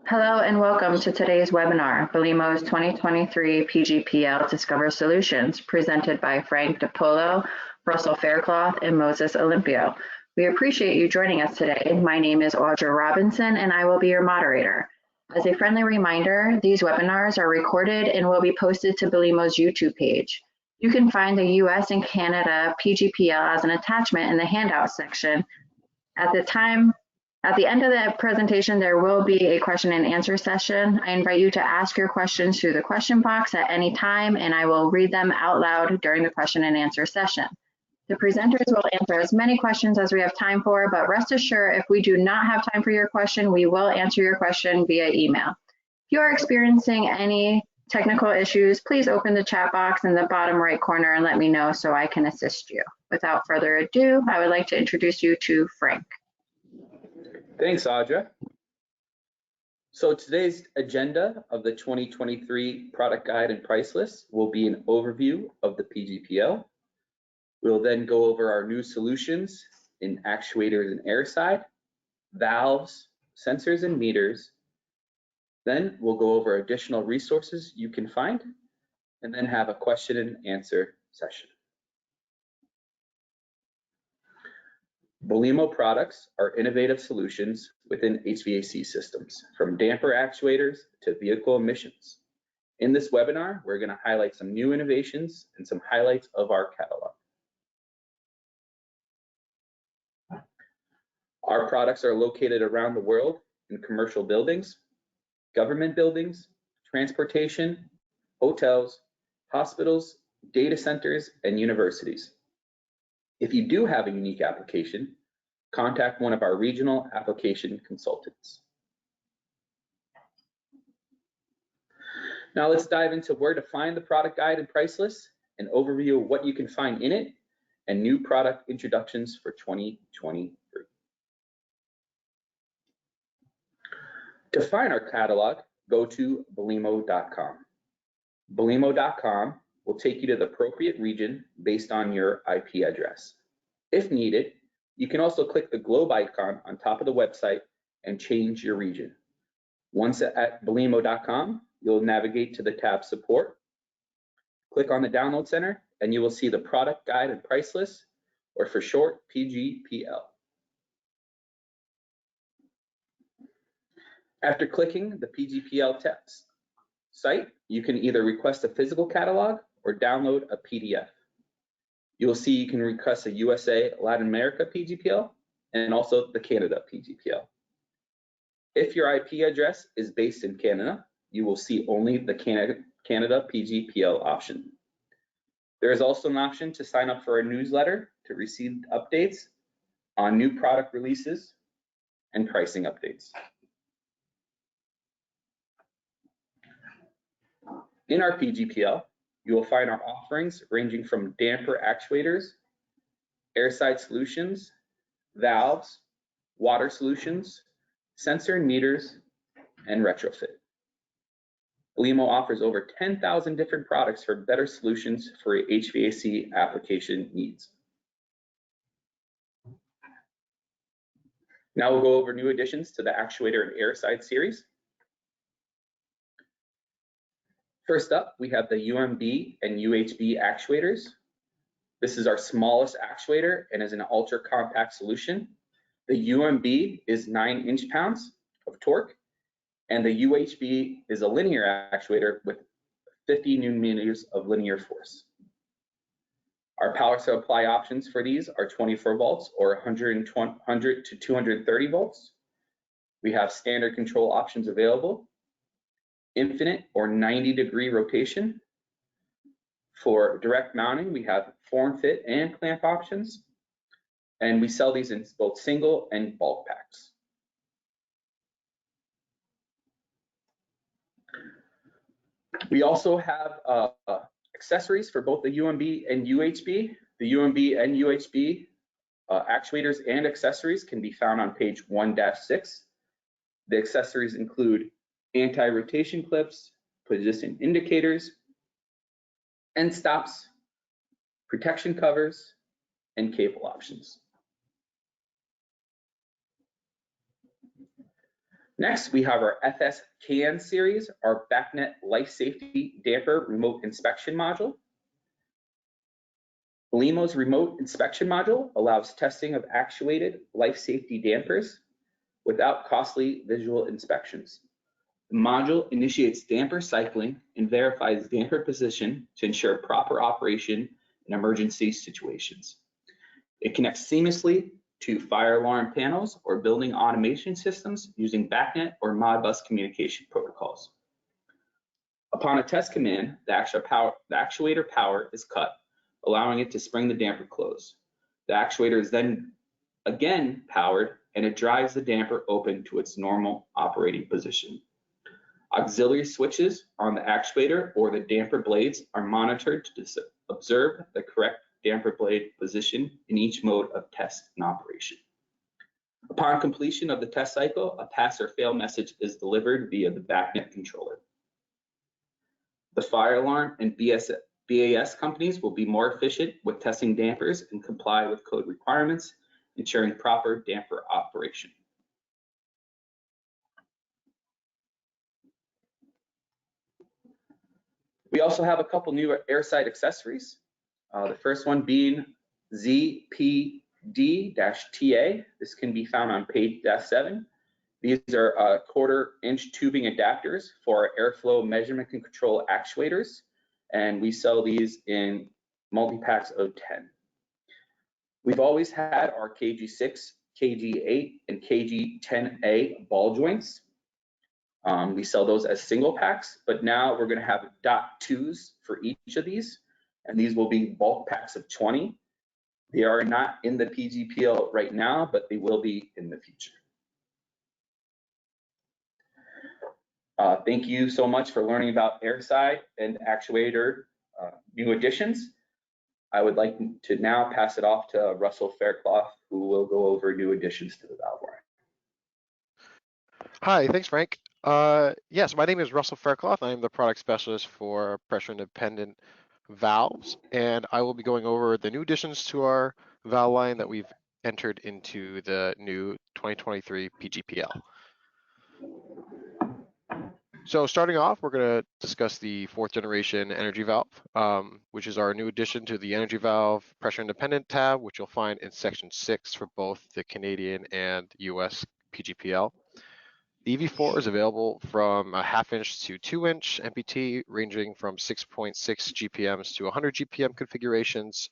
Hello and welcome to today's webinar, Belimo's 2023 PGPL Discover Solutions, presented by Frank DiPolo, Russell Faircloth, and Moses Olympio. We appreciate you joining us today. My name is Audra Robinson, and I will be your moderator. As a friendly reminder, these webinars are recorded and will be posted to Belimo's YouTube page. You can find the US and Canada PGPL as an attachment in the handout section. At the end of the presentation, there will be a question and answer session. I invite you to ask your questions through the question box at any time, and I will read them out loud during the question and answer session. The presenters will answer as many questions as we have time for, but rest assured, if we do not have time for your question, we will answer your question via email. If you are experiencing any technical issues, please open the chat box in the bottom right corner and let me know so I can assist you. Without further ado, I would like to introduce you to Frank. Thanks, Audra. So today's agenda of the 2023 product guide and price list will be an overview of the PGPL. We'll then go over our new solutions in actuators and airside, valves, sensors and meters. Then we'll go over additional resources you can find, and then have a question and answer session. Belimo products are innovative solutions within HVAC systems, from damper actuators to vehicle emissions. In this webinar, we're going to highlight some new innovations and some highlights of our catalog. Our products are located around the world in commercial buildings, government buildings, transportation, hotels, hospitals, data centers, and universities. If you do have a unique application, contact one of our regional application consultants. Now let's dive into where to find the product guide and price list, an overview of what you can find in it, and new product introductions for 2023. To find our catalog, go to belimo.com. Belimo.com will take you to the appropriate region based on your IP address. If needed, you can also click the globe icon on top of the website and change your region. Once at belimo.com, you'll navigate to the tab Support. Click on the Download Center and you will see the product guide and price list, or for short, PGPL. After clicking the PGPL text site, you can either request a physical catalog or download a PDF. You'll see you can request a USA Latin America PGPL and also the Canada PGPL. If your IP address is based in Canada, you will see only the Canada PGPL option. There is also an option to sign up for a newsletter to receive updates on new product releases and pricing updates. In our PGPL, you will find our offerings ranging from damper actuators, airside solutions, valves, water solutions, sensor and meters, and retrofit. Belimo offers over 10,000 different products for better solutions for HVAC application needs. Now we'll go over new additions to the actuator and airside series. First up, we have the UMB and UHB actuators. This is our smallest actuator and is an ultra compact solution. The UMB is 9 inch-pounds of torque, and the UHB is a linear actuator with 50 Nm of linear force. Our power supply options for these are 24 volts or 100 to 230 volts. We have standard control options available, infinite or 90-degree rotation. For direct mounting, we have form fit and clamp options, and we sell these in both single and bulk packs. We also have accessories for both the UMB and UHB. The UMB and UHB actuators and accessories can be found on page 1-6. The accessories include anti-rotation clips, position indicators, end stops, protection covers, and cable options. Next, we have our FS-CAN series, our BACnet Life Safety Damper Remote Inspection Module. Belimo's remote inspection module allows testing of actuated life safety dampers without costly visual inspections. The module initiates damper cycling and verifies damper position to ensure proper operation in emergency situations. It connects seamlessly to fire alarm panels or building automation systems using BACnet or Modbus communication protocols. Upon a test command, the actuator power is cut, allowing it to spring the damper closed. The actuator is then again powered and it drives the damper open to its normal operating position. Auxiliary switches on the actuator or the damper blades are monitored to observe the correct damper blade position in each mode of test and operation. Upon completion of the test cycle, a pass or fail message is delivered via the BACnet controller. The fire alarm and BAS companies will be more efficient with testing dampers and comply with code requirements, ensuring proper damper operation. We also have a couple new Airside accessories. The first one being ZPD-TA. This can be found on page 7. These are 1/4-inch tubing adapters for airflow measurement and control actuators, and we sell these in multi-packs of 10. We've always had our KG6, KG8, and KG10A ball joints. We sell those as single packs, but now we're going to have .2s for each of these, and these will be bulk packs of 20. They are not in the PGPL right now, but they will be in the future. Thank you so much for learning about Airside and Actuator new additions. I would like to now pass it off to Russell Faircloth, who will go over new additions to the valve line. Hi, thanks, Frank. Yes, my name is Russell Faircloth. I am the product specialist for pressure independent valves, and I will be going over the new additions to our valve line that we've entered into the new 2023 PGPL. So starting off, we're going to discuss the 4th generation energy valve, which is our new addition to the energy valve pressure independent tab, which you'll find in section 6 for both the Canadian and US PGPL. The EV4 is available from a 1/2 inch to 2-inch MPT, ranging from 6.6 GPMs to 100 GPM configurations.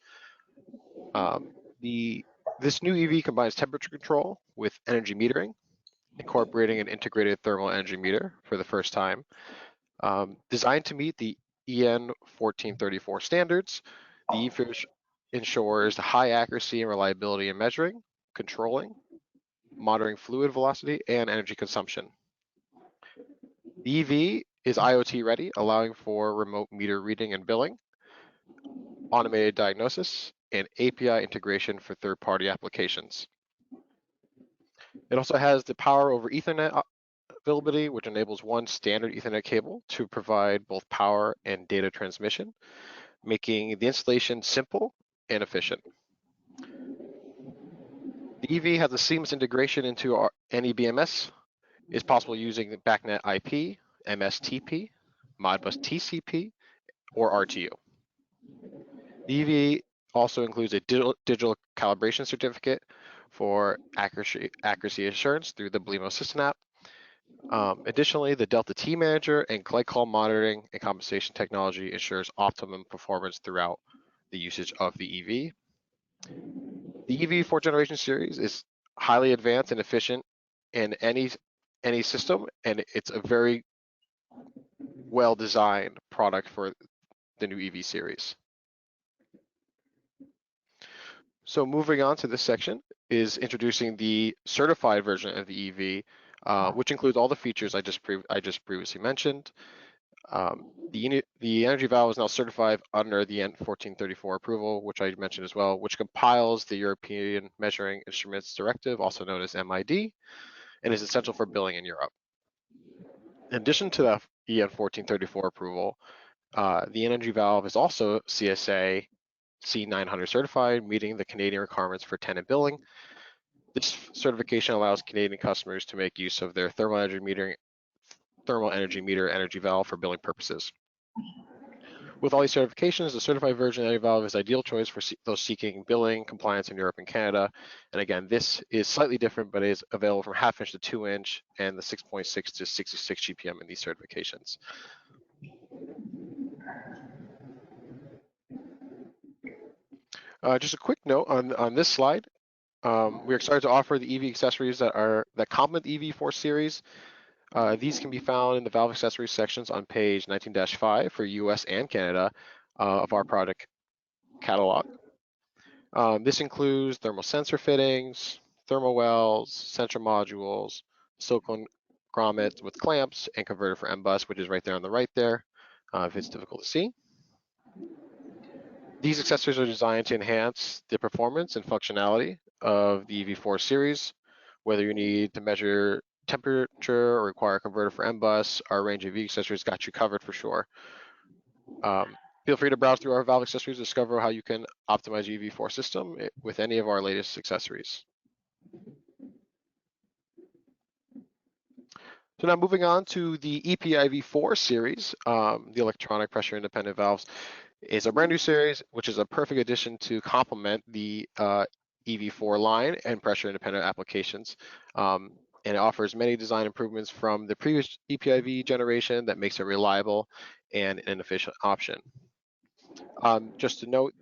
This new EV combines temperature control with energy metering, incorporating an integrated thermal energy meter for the first time. Designed to meet the EN 1434 standards, the EV ensures high accuracy and reliability in measuring, controlling, monitoring fluid velocity, and energy consumption. The EV is IoT ready, allowing for remote meter reading and billing, automated diagnosis, and API integration for third-party applications. It also has the power over Ethernet availability, which enables one standard Ethernet cable to provide both power and data transmission, making the installation simple and efficient. The EV has a seamless integration into our NEBMS. Is possible using the BACnet IP, MSTP, Modbus TCP, or RTU. The EV also includes a digital calibration certificate for accuracy assurance through the Belimo system app. Additionally, the Delta T Manager and glycol monitoring and compensation technology ensures optimum performance throughout the usage of the EV. The EV 4th generation series is highly advanced and efficient in any system, and it's a very well-designed product for the new EV series. So moving on to this section is introducing the certified version of the EV, which includes all the features I just previously mentioned. The energy valve is now certified under the EN 1434 approval, which I mentioned as well, which compiles the European Measuring Instruments Directive, also known as MID, and is essential for billing in Europe. In addition to the EN 1434 approval, the energy valve is also CSA C900 certified, meeting the Canadian requirements for tenant billing. This certification allows Canadian customers to make use of their thermal energy meter energy valve for billing purposes. With all these certifications, the certified version energy valve is ideal choice for those seeking billing compliance in Europe and Canada. And again, this is slightly different, but is available from 1/2 inch to 2 inch and the 6.6 to 66 GPM in these certifications. Just a quick note on this slide. We're excited to offer the EV accessories that complement the EV4 series. These can be found in the valve accessories sections on page 19-5 for US and Canada of our product catalog. This includes thermal sensor fittings, thermal wells, sensor modules, silicone grommets with clamps, and converter for M-bus, which is right there on the right there, if it's difficult to see. These accessories are designed to enhance the performance and functionality of the EV4 series. Whether you need to measure temperature or require a converter for M-bus, our range of EV accessories got you covered for sure. Feel free to browse through our valve accessories to discover how you can optimize your EV4 system with any of our latest accessories. So now moving on to the EPIV4 series, the electronic pressure independent valves is a brand new series, which is a perfect addition to complement the EV4 line and pressure independent applications. And it offers many design improvements from the previous EPIV generation that makes it reliable and an efficient option. Just to note,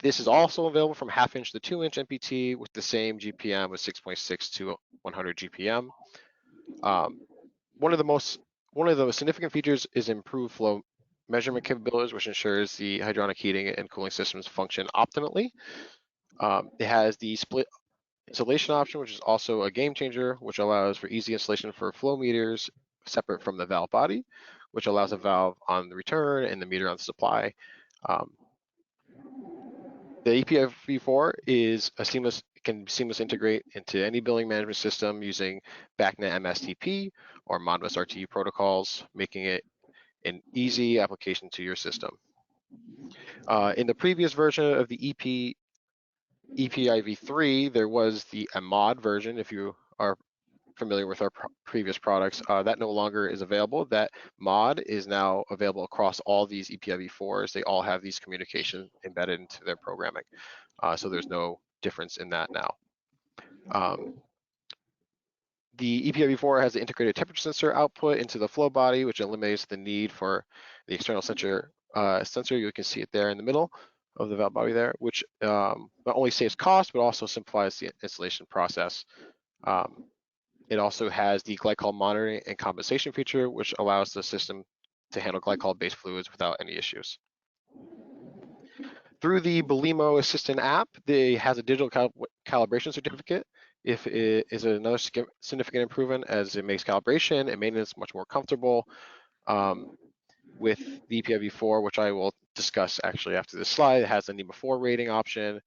this is also available from 1/2 inch to 2 inch MPT with the same GPM of 6.6 to 100 GPM. One of the significant features is improved flow measurement capabilities, which ensures the hydronic heating and cooling systems function optimally. It has the split installation option, which is also a game changer, which allows for easy installation for flow meters separate from the valve body, which allows a valve on the return and the meter on the supply. The EPIV4 is can seamlessly integrate into any billing management system using BACnet MSTP or Modbus RTU protocols, making it an easy application to your system. In the previous version of the EPIV3, there was a mod version. If you are familiar with our previous products, that no longer is available. That mod is now available across all these EPIV4s. They all have these communications embedded into their programming. So there's no difference in that now. The EPIV4 has the integrated temperature sensor output into the flow body, which eliminates the need for the external sensor. You can see it there in the middle of the valve body there, which not only saves cost, but also simplifies the installation process. It also has the glycol monitoring and compensation feature, which allows the system to handle glycol-based fluids without any issues. Through the Belimo Assistant app, it has a digital calibration certificate. If it is another significant improvement, as it makes calibration and maintenance much more comfortable. With the EPIV4, which I will discuss actually after this slide, it has a NEMA 4 rating option,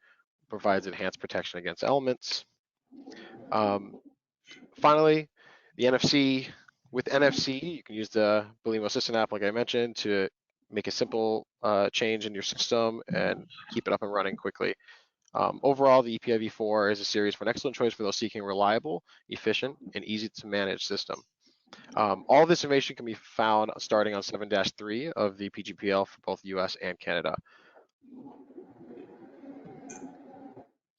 provides enhanced protection against elements. Finally, the NFC. With NFC, you can use the Belimo Assistant app, like I mentioned, to make a simple change in your system and keep it up and running quickly. Overall, the EPIV4 is a series for an excellent choice for those seeking a reliable, efficient, and easy to manage system. All this information can be found starting on 7-3 of the PGPL for both US and Canada.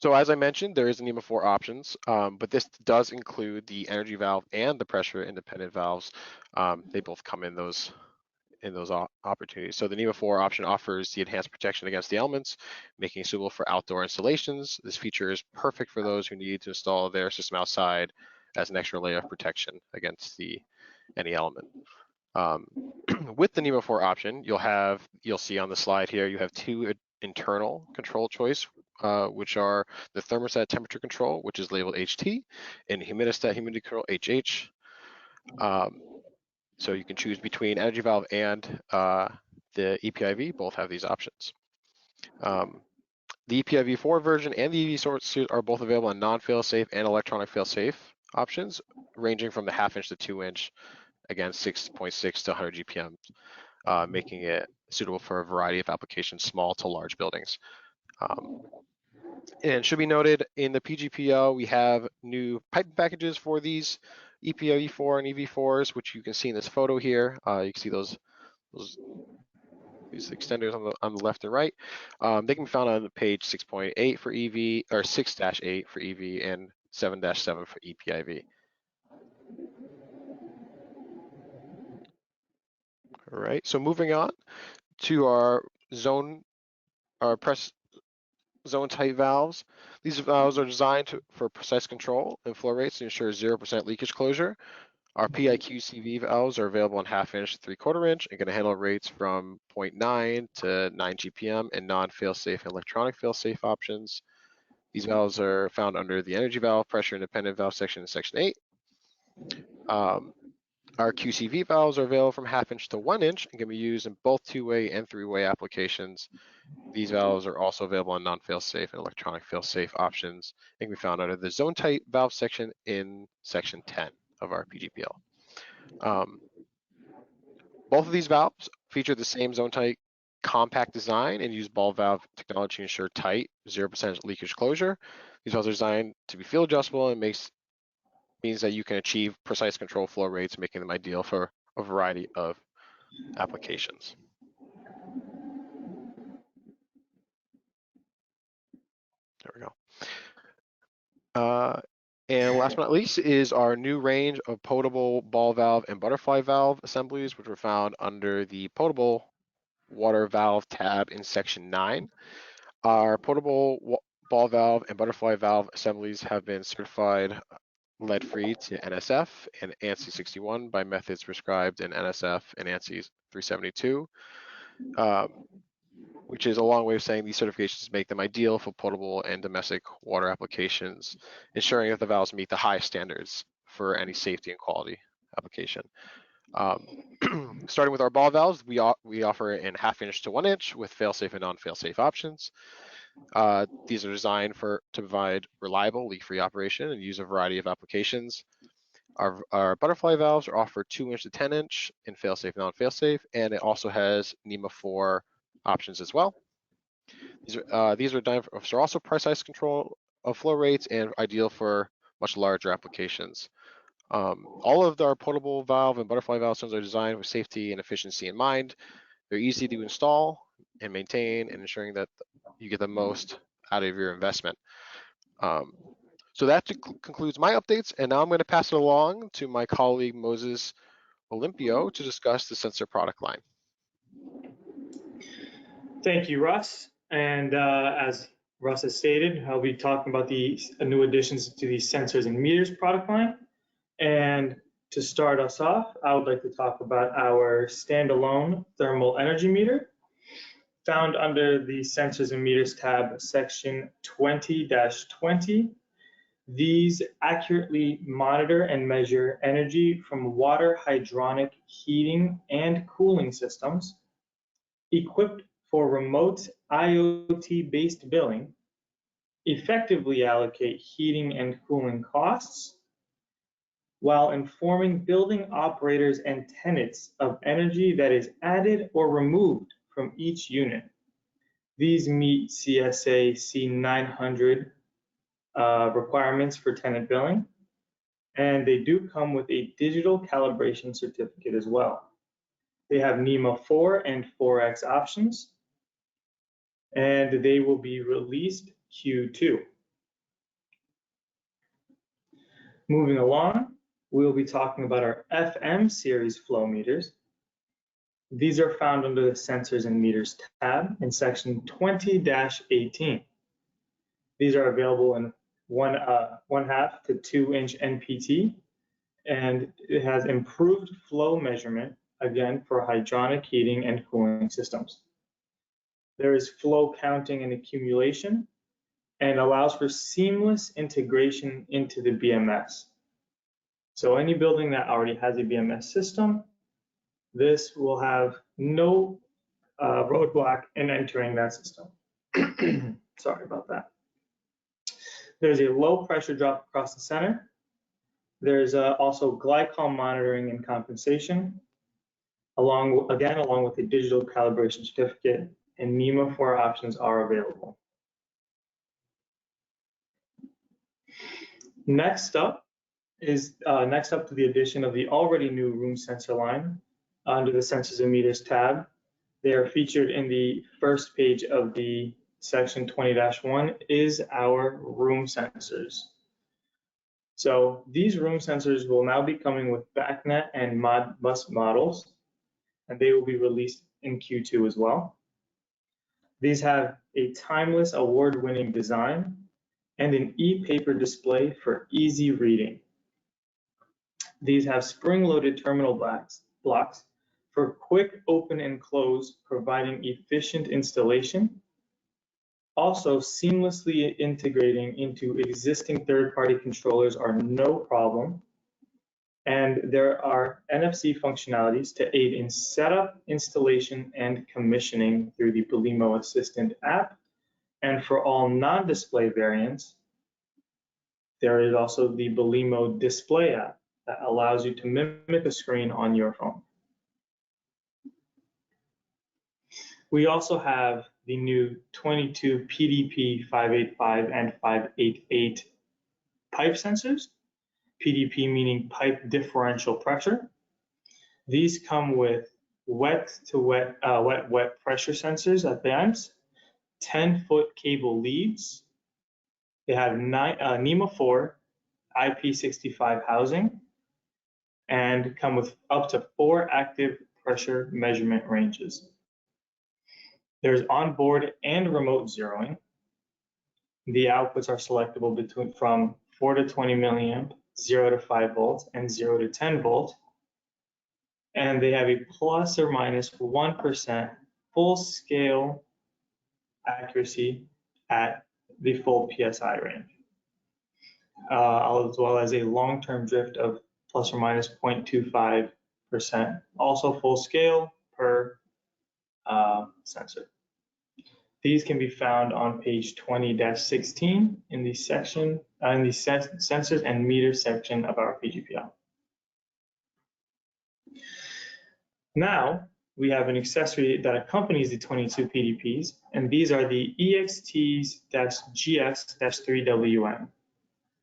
So as I mentioned, there is a NEMA 4 options, but this does include the energy valve and the pressure independent valves. They both come in those opportunities. So the NEMA 4 option offers the enhanced protection against the elements, making it suitable for outdoor installations. This feature is perfect for those who need to install their system outside as an extra layer of protection against any element. With the NEMA 4 option, you'll see on the slide here, you have two internal control choice, which are the thermostat temperature control, which is labeled HT, and humidistat humidity control, HH. So you can choose between energy valve and the EPIV, both have these options. The EPIV4 version and the EV source are both available on non-fail-safe and electronic fail-safe options, ranging from the 1/2 inch to 2 inch, again, 6.6 to 100 GPM, making it suitable for a variety of applications, small to large buildings. And should be noted, in the PGPL, we have new pipe packages for these EPO E4 and EV4s, which you can see in this photo here. You can see these extenders on the left and right. They can be found on page 6.8 for EV, or 6-8 for EV, and 7-7 for EPIV. All right, so moving on to our press zone tight valves. These valves are designed for precise control and flow rates to ensure 0% leakage closure. Our PIQ-CV valves are available in 1/2 inch to 3/4 inch and can handle rates from 0.9 to 9 GPM and non-fail-safe and electronic fail-safe options. These valves are found under the energy valve pressure independent valve section in section 8. Our QCV valves are available from 1/2 inch to 1 inch and can be used in both 2-way and 3-way applications. These valves are also available on non-fail-safe and electronic fail-safe options and can be found under the zone tight valve section in section 10 of our PGPL. Both of these valves feature the same zone tight compact design and use ball valve technology to ensure tight 0% leakage closure. These valves are designed to be field adjustable and means that you can achieve precise control flow rates, making them ideal for a variety of applications. There we go. And last but not least is our new range of potable ball valve and butterfly valve assemblies, which were found under the potable water valve tab in section 9. Our potable ball valve and butterfly valve assemblies have been certified lead-free to NSF and ANSI 61 by methods prescribed in NSF and ANSI 372, which is a long way of saying these certifications make them ideal for potable and domestic water applications, ensuring that the valves meet the highest standards for any safety and quality application. Starting with our ball valves, we offer in 1/2 inch to 1 inch with fail-safe and non-fail-safe options. These are designed to provide reliable leak-free operation and use a variety of applications. Our butterfly valves are offered 2 inch to 10 inch in fail-safe and non-fail-safe, and it also has NEMA 4 options as well. These are also precise control of flow rates and ideal for much larger applications. All of our potable valve and butterfly valve systems are designed with safety and efficiency in mind. They're easy to install and maintain, and ensuring that you get the most out of your investment. So that concludes my updates, and now I'm going to pass it along to my colleague Moses Olympio to discuss the sensor product line. Thank you, Russ. And as Russ has stated, I'll be talking about the new additions to the sensors and meters product line. And to start us off, I would like to talk about our standalone thermal energy meter, found under the Sensors and Meters tab, section 20-20. These accurately monitor and measure energy from water hydronic heating and cooling systems, equipped for remote IoT-based billing, effectively allocate heating and cooling costs, while informing building operators and tenants of energy that is added or removed from each unit. These meet CSA C900 requirements for tenant billing, and they do come with a digital calibration certificate as well. They have NEMA 4 and 4X options, and they will be released Q2. Moving along, we'll be talking about our FM series flow meters. These are found under the Sensors and Meters tab in section 20-18. These are available in 1/2 to 2 inch NPT, and it has improved flow measurement, again, for hydronic heating and cooling systems. There is flow counting and accumulation, and allows for seamless integration into the BMS. So any building that already has a BMS system, this will have no roadblock in entering that system. Sorry about that. There's a low pressure drop across the center. There's also glycol monitoring and compensation, along with a digital calibration certificate, and NEMA 4 options are available. Next up to the addition of the already new room sensor line under the Sensors and Meters tab. They are featured in the first page of the section 20-1 is our room sensors. So these room sensors will now be coming with BACnet and Modbus models, and they will be released in Q2 as well. These have a timeless award-winning design and an e-paper display for easy reading. These have spring-loaded terminal blocks for quick open and close, providing efficient installation. Also, seamlessly integrating into existing third-party controllers are no problem. And there are NFC functionalities to aid in setup, installation, and commissioning through the Belimo Assistant app. And for all non-display variants, there is also the Belimo Display app that allows you to mimic a screen on your phone. We also have the new 22 PDP 585 and 588 pipe sensors. PDP meaning pipe differential pressure. These come with wet pressure sensors at the ends, 10-foot cable leads. They have NEMA 4 IP65 housing and come with up to 4 active pressure measurement ranges. There's onboard and remote zeroing. The outputs are selectable from 4 to 20 milliamp, 0 to 5 volts, and 0 to 10 volt. And they have a plus or minus 1% full scale accuracy at the full PSI range, as well as a long-term drift of plus or minus 0.25%, also full scale per sensor. These can be found on page 20-16 in the section, in the sensors and meters section of our PGPL. Now, we have an accessory that accompanies the 22 PDPs, and these are the EXTs-GS-3WM.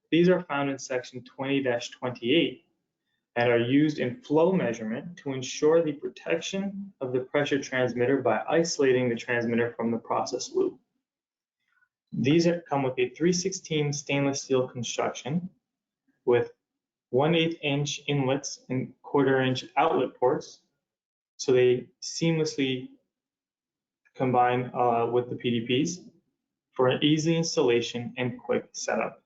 These are found in section 20-28 and are used in flow measurement to ensure the protection of the pressure transmitter by isolating the transmitter from the process loop. These come with a 316 stainless steel construction with 1/8 inch inlets and 1/4 inch outlet ports, so they seamlessly combine with the PDPs for an easy installation and quick setup.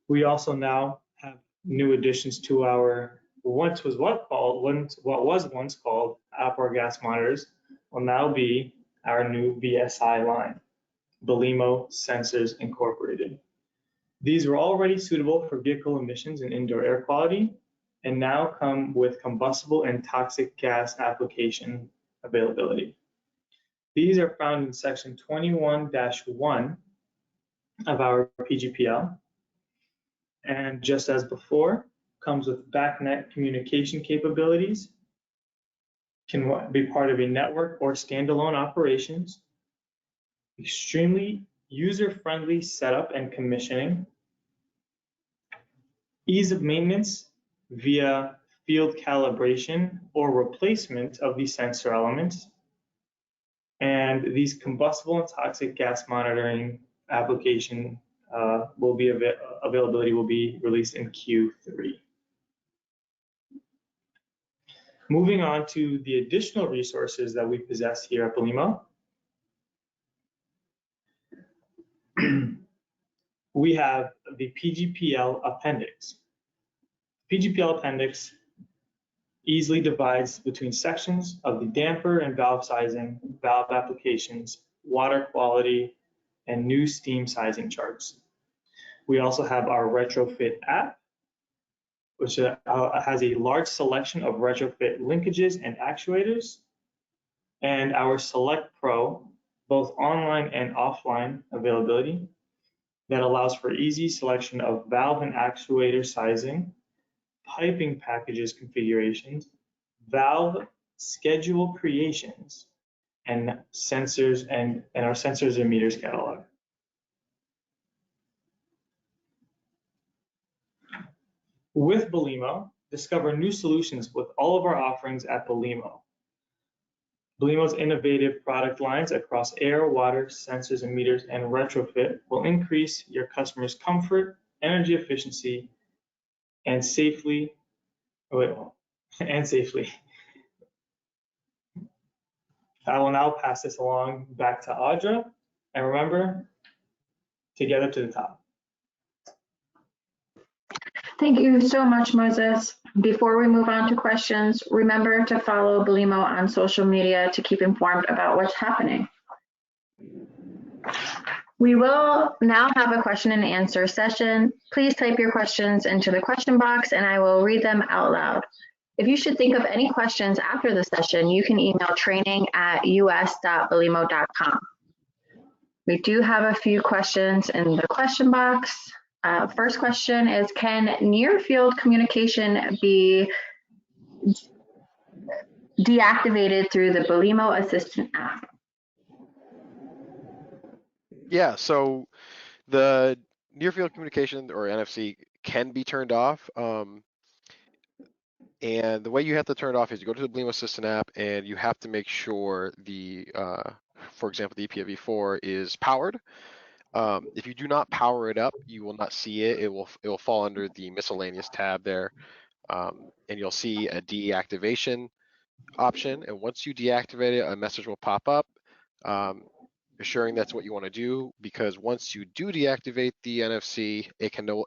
We also now have new additions to our what was once called outboard gas monitors will now be our new BSI line, Belimo Sensors Incorporated. These were already suitable for vehicle emissions and indoor air quality, and now come with combustible and toxic gas application availability. These are found in section 21-1 of our PGPL. And just as before, comes with BACnet communication capabilities, can be part of a network or standalone operations, extremely user-friendly setup and commissioning, ease of maintenance via field calibration or replacement of the sensor elements, and these combustible and toxic gas monitoring application availability will be released in Q3. Moving on to the additional resources that we possess here at Belimo. We have the PGPL appendix. PGPL appendix easily divides between sections of the damper and valve sizing, valve applications, water quality, and new steam sizing charts. We also have our retrofit app, which has a large selection of retrofit linkages and actuators, and our Select Pro, both online and offline availability, that allows for easy selection of valve and actuator sizing, piping packages configurations, valve schedule creations, and sensors and our sensors and meters catalog. With Belimo, discover new solutions with all of our offerings at Belimo. Belimo's innovative product lines across air, water, sensors and meters, and retrofit will increase your customers' comfort, energy efficiency, and safely. I will now pass this along back to Audra, and remember, together to the top. Thank you so much, Moses. Before we move on to questions, remember to follow Belimo on social media to keep informed about what's happening. We will now have a question and answer session. Please type your questions into the question box and I will read them out loud. If you should think of any questions after the session, you can email training@us.belimo.com. We do have a few questions in the question box. First question is, can near field communication be deactivated through the Belimo Assistant app? Yeah, so the near field communication or NFC can be turned off. And the way you have to turn it off is you go to the Belimo Assistant app and you have to make sure for example, the EPA v4 is powered. If you do not power it up, you will not see it. It will fall under the miscellaneous tab there, and you'll see a deactivation option. And once you deactivate it, a message will pop up assuring that's what you want to do. Because once you do deactivate the NFC,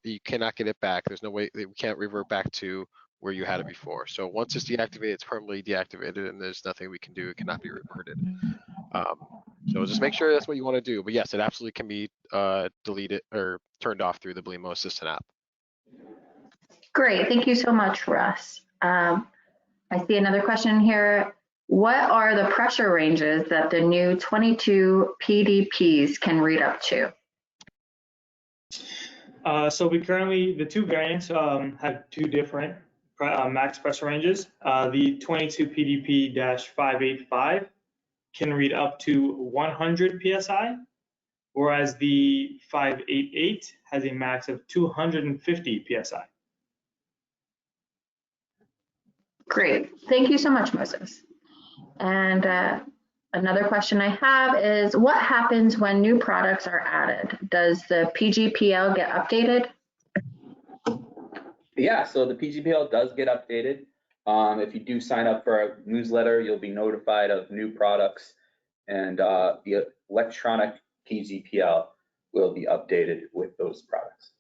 you cannot get it back. There's no way, we can't revert back to where you had it before. So once it's deactivated, it's permanently deactivated, and there's nothing we can do. It cannot be reverted. So just make sure that's what you want to do. But yes, it absolutely can be deleted or turned off through the Belimo Assistant app. Great, thank you so much, Russ. I see another question here. What are the pressure ranges that the new 22 PDPs can read up to? So we currently, the two variants have two different max pressure ranges. The 22 PDP-585 can read up to 100 PSI, whereas the 588 has a max of 250 PSI. Great, thank you so much, Moses. And another question I have is, what happens when new products are added? Does the PGPL get updated? Yeah, so the PGPL does get updated. If you do sign up for our newsletter, you'll be notified of new products, and the electronic PGPL will be updated with those products.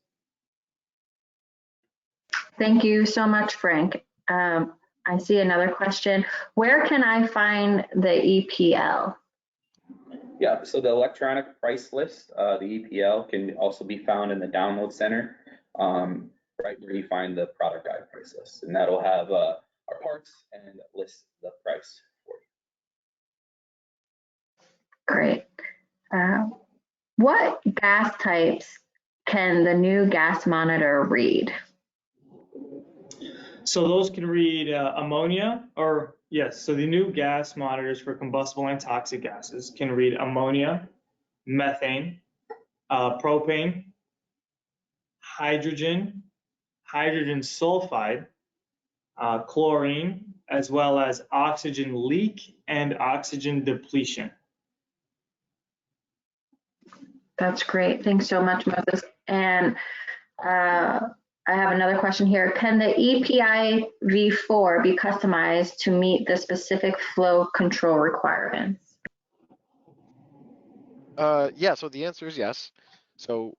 Thank you so much, Frank. I see another question. Where can I find the EPL? Yeah, so the electronic price list, the EPL, can also be found in the download center, right where you find the product guide price list, and that'll have our parts and list the price for you. Great. What gas types can the new gas monitor read? So those can read ammonia, or yes, so the new gas monitors for combustible and toxic gases can read ammonia, methane, propane, hydrogen, hydrogen sulfide, chlorine, as well as oxygen leak and oxygen depletion. That's great. Thanks so much, Moses. And I have another question here. Can the EPI v4 be customized to meet the specific flow control requirements? Yeah, so the answer is yes. So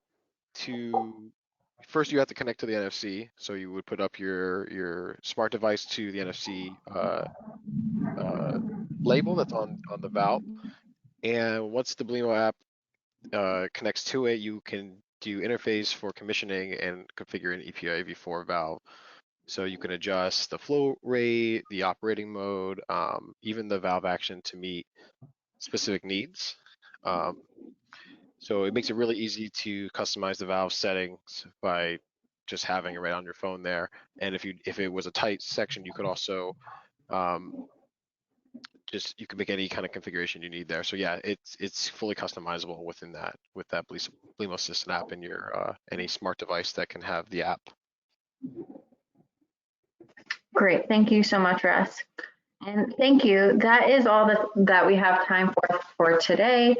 first you have to connect to the NFC. So you would put up your smart device to the NFC label that's on the valve. And once the Belimo app connects to it, you can do interface for commissioning and configure an EPI v4 valve. So you can adjust the flow rate, the operating mode, even the valve action to meet specific needs. So it makes it really easy to customize the valve settings by just having it right on your phone there. And if it was a tight section, you could also you can make any kind of configuration you need there. So yeah, it's fully customizable with that Belimo Assistant app and your any smart device that can have the app. Great, thank you so much, Russ. And thank you. That is all that we have time for today.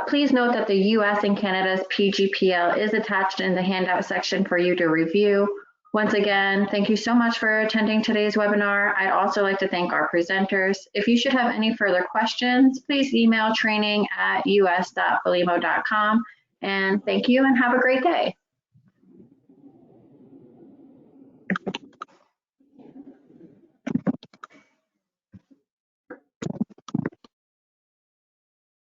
Please note that the US and Canada's PGPL is attached in the handout section for you to review. Once again, thank you so much for attending today's webinar. I'd also like to thank our presenters. If you should have any further questions, please email training@us.belimo.com. And thank you and have a great day.